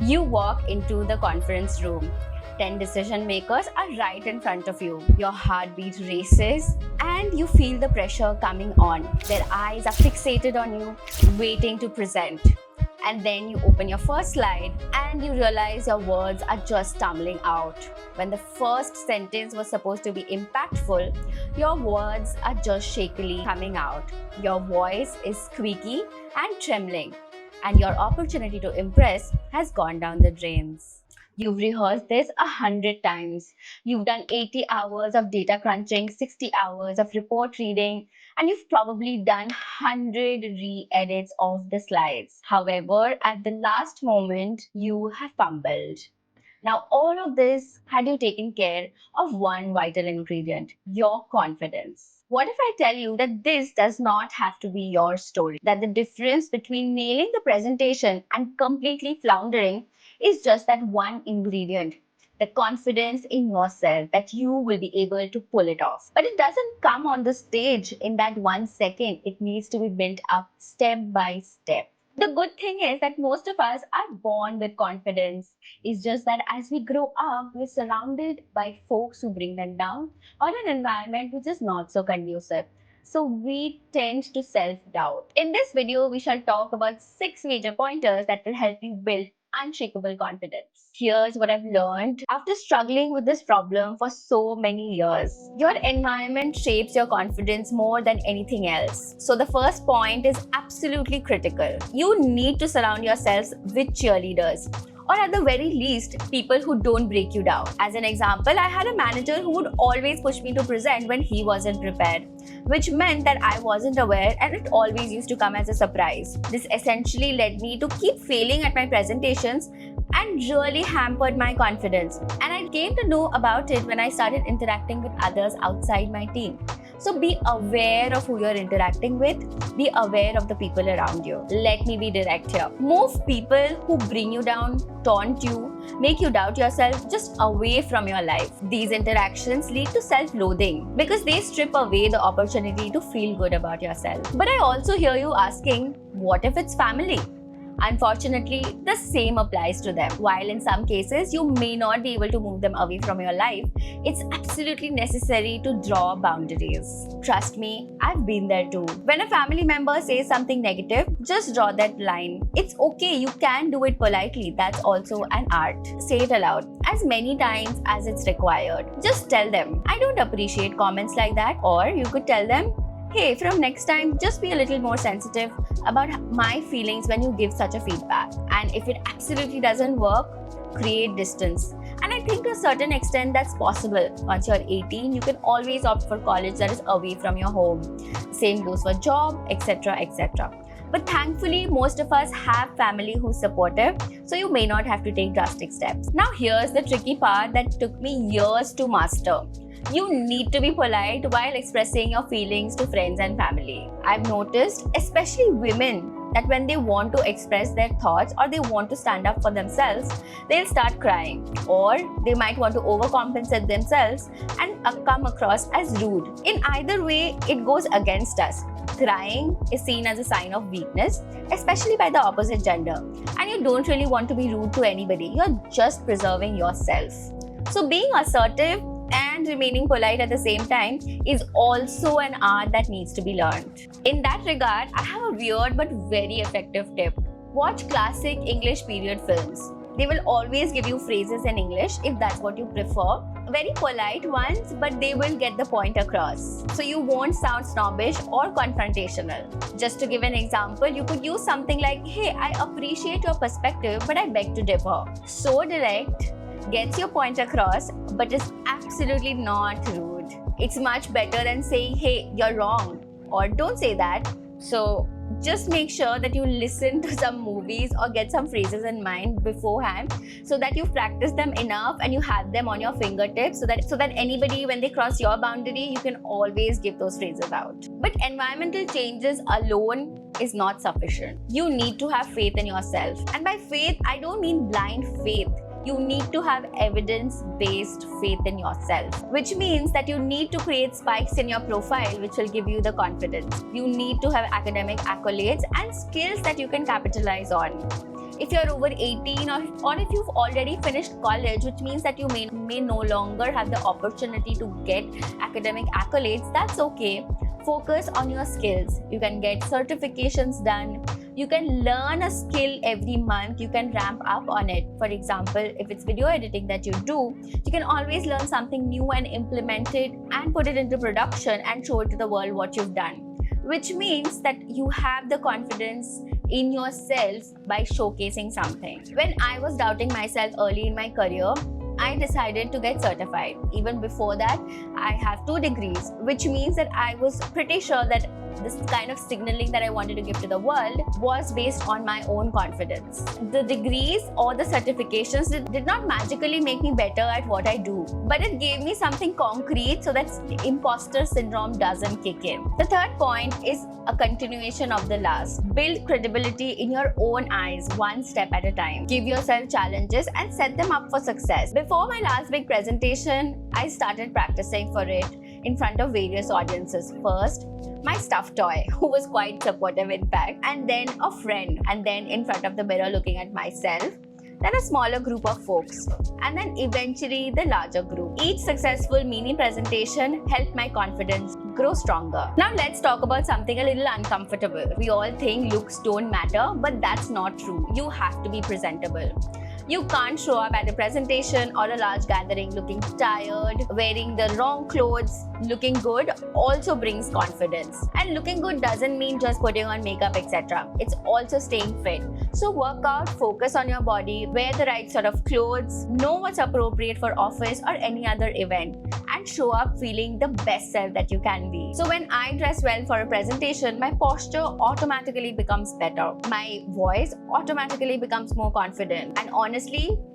You walk into the conference room. 10 decision makers are right in front of you. Your heartbeat races and you feel the pressure coming on. Their eyes are fixated on you, waiting to present. And then you open your first slide and you realize your words are just stumbling out. When the first sentence was supposed to be impactful, your words are just shakily coming out. Your voice is squeaky and trembling, and your opportunity to impress has gone down the drains. You've rehearsed this 100 times. You've done 80 hours of data crunching, 60 hours of report reading, and you've probably done 100 re-edits of the slides. However, at the last moment, you have fumbled. Now, all of this had you taken care of one vital ingredient, your confidence. What if I tell you that this does not have to be your story? That the difference between nailing the presentation and completely floundering is just that one ingredient, the confidence in yourself that you will be able to pull it off. But it doesn't come on the stage in that 1 second. It needs to be built up step by step. The good thing is that most of us are born with confidence. It's just that as we grow up, we're surrounded by folks who bring them down or an environment which is not so conducive. So we tend to self-doubt. In this video, we shall talk about 6 major pointers that will help you build unshakable confidence. Here's what I've learned after struggling with this problem for so many years. Your environment shapes your confidence more than anything else. So the first point is absolutely critical. You need to surround yourselves with cheerleaders, or at the very least, people who don't break you down. As an example, I had a manager who would always push me to present when he wasn't prepared, which meant that I wasn't aware and it always used to come as a surprise. This essentially led me to keep failing at my presentations and really hampered my confidence. And I came to know about it when I started interacting with others outside my team. So be aware of who you're interacting with. Be aware of the people around you. Let me be direct here. Move people who bring you down, taunt you, make you doubt yourself just away from your life. These interactions lead to self-loathing because they strip away the opportunity to feel good about yourself. But I also hear you asking, what if it's family? Unfortunately, the same applies to them. While in some cases, you may not be able to move them away from your life, it's absolutely necessary to draw boundaries. Trust me, I've been there too. When a family member says something negative, just draw that line. It's okay, you can do it politely. That's also an art. Say it aloud as many times as it's required. Just tell them, I don't appreciate comments like that. Or you could tell them, hey, from next time, just be a little more sensitive about my feelings when you give such a feedback. And if it absolutely doesn't work, create distance. And I think to a certain extent that's possible. Once you're 18, you can always opt for college that is away from your home. Same goes for job, etc., etc. But thankfully, most of us have family who's supportive, so you may not have to take drastic steps. Now here's the tricky part that took me years to master. You need to be polite while expressing your feelings to friends and family. I've noticed, especially women, that when they want to express their thoughts or they want to stand up for themselves, they'll start crying, or they might want to overcompensate themselves and come across as rude. In either way, it goes against us. Crying is seen as a sign of weakness, especially by the opposite gender. And you don't really want to be rude to anybody. You're just preserving yourself. So being assertive and remaining polite at the same time is also an art that needs to be learned. In that regard, I have a weird but very effective tip. Watch classic English period films. They will always give you phrases in English if that's what you prefer. Very polite ones, but they will get the point across. So you won't sound snobbish or confrontational. Just to give an example, you could use something like, hey, I appreciate your perspective, but I beg to differ. So direct, gets your point across, but is absolutely not rude. It's much better than saying, hey, you're wrong, or don't say that. So just make sure that you listen to some movies or get some phrases in mind beforehand so that you've practiced them enough and you have them on your fingertips so that anybody, when they cross your boundary, you can always give those phrases out. But environmental changes alone is not sufficient. You need to have faith in yourself. And by faith, I don't mean blind faith. You need to have evidence-based faith in yourself, which means that you need to create spikes in your profile which will give you the confidence. You need to have academic accolades and skills that you can capitalize on. If you're over 18 or if you've already finished college, which means that you may no longer have the opportunity to get academic accolades, that's okay. Focus on your skills. You can get certifications done. You can learn a skill every month. You can ramp up on it. For example, if it's video editing that you do, you can always learn something new and implement it and put it into production and show it to the world what you've done. Which means that you have the confidence in yourself by showcasing something. When I was doubting myself early in my career, I decided to get certified. Even before that, I have 2 degrees, which means that I was pretty sure that this kind of signaling that I wanted to give to the world was based on my own confidence. The degrees or the certifications did not magically make me better at what I do, but it gave me something concrete so that imposter syndrome doesn't kick in. The third point is a continuation of the last. Build credibility in your own eyes, one step at a time. Give yourself challenges and set them up for success. Before my last big presentation, I started practicing for it in front of various audiences. First, my stuffed toy, who was quite supportive in fact, and then a friend, and then in front of the mirror looking at myself, then a smaller group of folks, and then eventually the larger group. Each successful mini presentation helped my confidence grow stronger. Now let's talk about something a little uncomfortable. We all think looks don't matter, but that's not true. You have to be presentable. You can't show up at a presentation or a large gathering looking tired. Wearing the wrong clothes, looking good also brings confidence. And looking good doesn't mean just putting on makeup, etc. It's also staying fit. So work out, focus on your body, wear the right sort of clothes, know what's appropriate for office or any other event, and show up feeling the best self that you can be. So when I dress well for a presentation, my posture automatically becomes better. My voice automatically becomes more confident. And honestly,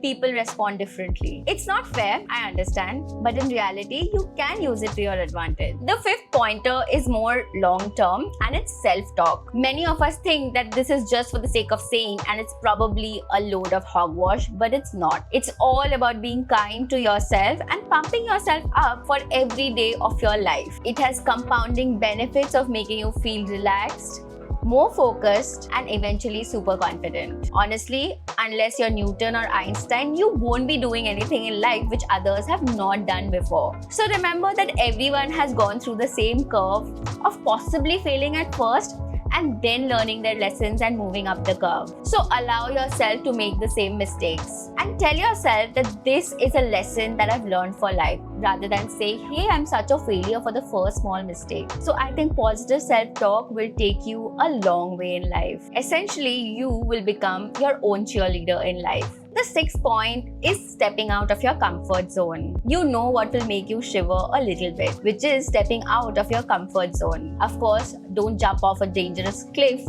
people respond differently. It's not fair, I understand, but in reality, you can use it to your advantage. The fifth pointer is more long-term and it's self-talk. Many of us think that this is just for the sake of saying and it's probably a load of hogwash, but it's not. It's all about being kind to yourself and pumping yourself up for every day of your life. It has compounding benefits of making you feel relaxed, more focused, and eventually super confident. Honestly, unless you're Newton or Einstein, you won't be doing anything in life which others have not done before. So remember that everyone has gone through the same curve of possibly failing at first and then learning their lessons and moving up the curve. So allow yourself to make the same mistakes and tell yourself that this is a lesson that I've learned for life, rather than say, hey, I'm such a failure for the first small mistake. So I think positive self-talk will take you a long way in life. Essentially, you will become your own cheerleader in life. The sixth point is stepping out of your comfort zone. You know what will make you shiver a little bit, which is stepping out of your comfort zone. Of course, don't jump off a dangerous cliff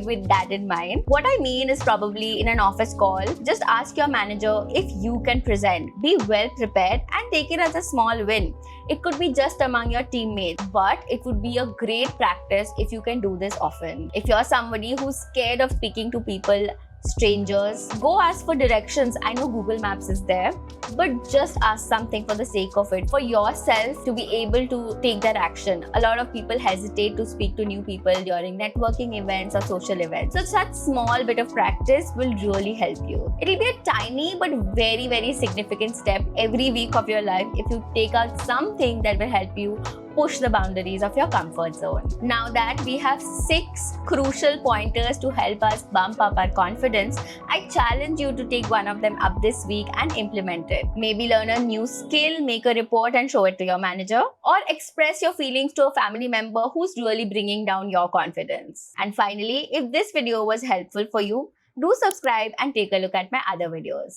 with that in mind. What I mean is probably in an office call, just ask your manager if you can present. Be well prepared and take it as a small win. It could be just among your teammates, but it would be a great practice if you can do this often. If you're somebody who's scared of speaking to people, strangers, go ask for directions. I know Google Maps is there, but just ask something for the sake of it, for yourself to be able to take that action. A lot of people hesitate to speak to new people during networking events or social events. So such small bit of practice will really help you. It'll be a tiny but very, very significant step every week of your life if you take out something that will help you push the boundaries of your comfort zone. Now that we have 6 crucial pointers to help us bump up our confidence, I challenge you to take one of them up this week and implement it. Maybe learn a new skill, make a report and show it to your manager, or express your feelings to a family member who's really bringing down your confidence. And finally, if this video was helpful for you, do subscribe and take a look at my other videos.